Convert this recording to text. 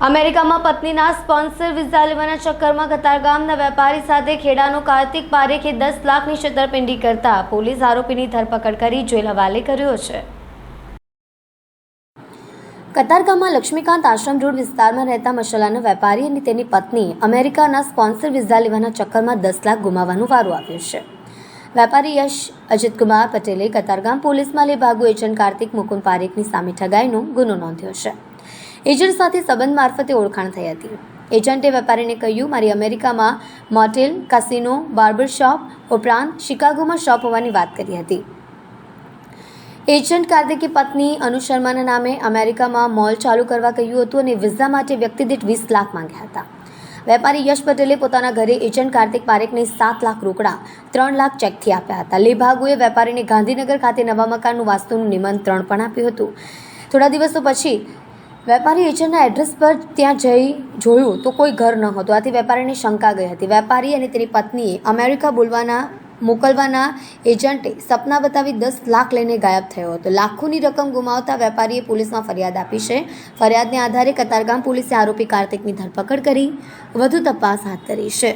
અમેરિકામાં પત્નીના sponsor visa લેવાના ચક્કરમાં કતારગામના વેપારી સાથે ખેડાનો કાર્તિક પારેખે 10 લાખની છેતરપિંડી કરતા પોલીસ આરોપીની ધરપકડ કરી જેલ હવાલે કર્યો છે। કતારગામમાં લક્ષ્મીકાંત આશ્રમ રોડ વિસ્તારમાં રહેતા મસાલાના વેપારી અને તેની પત્ની અમેરિકાના સ્પોન્સર વિઝા લેવાના ચક્કરમાં 10 લાખ ગુમાવવાનો વારો આવ્યો છે। વેપારી યશ અજીતકુમાર પટેલે કતારગામ પોલીસમાં લેભાગુ એજન્ટ કાર્તિક મુકુંદ પારેખની સામે ઠગાઈનો ગુનો નોંધ્યો છે। એજન્ટ સાથે સંબંધ મારફતે ઓળખાણ થઈ હતી। એજન્ટે વેપારીને કહ્યું, મારી અમેરિકામાં મોટેલ, કાસિનો, બાર્બર શોપ ઉપરાંત શિકાગોમાં શોપ હોવાની વાત કરી હતી। એજન્ટ કાર્તિકે પત્ની અનુ શર્માના નામે અમેરિકામાં મોલ ચાલુ કરવા કહ્યું હતું અને વિઝા માટે વ્યક્તિ દીઠ 20 લાખ માંગ્યા હતા। વેપારી યશ પટેલે પોતાના ઘરે એજન્ટ કાર્તિક પારેખને 7 લાખ રોકડા, 3 લાખ ચેકથી આપ્યા હતા। લેભાગુએ વેપારીને ગાંધીનગર ખાતે નવા મકાનનું વાસ્તુનું નિમંત્રણ પણ આપ્યું હતું। થોડા દિવસો પછી વેપારી એજન્ટના એડ્રેસ પર ત્યાં જઈ જોયું તો કોઈ ઘર ન હતું। આથી વેપારીને શંકા ગઈ હતી। વેપારી અને તેની પત્નીએ અમેરિકા મોકલવાના એજન્ટે સપના બતાવી 10 લાખ લઈને ગાયબ થયો હતો। લાખોની રકમ ગુમાવતા વેપારીએ પોલીસમાં ફરિયાદ આપી છે। ફરિયાદને આધારે કતારગામ પોલીસે આરોપી કાર્તિકની ધરપકડ કરી વધુ તપાસ હાથ ધરી છે।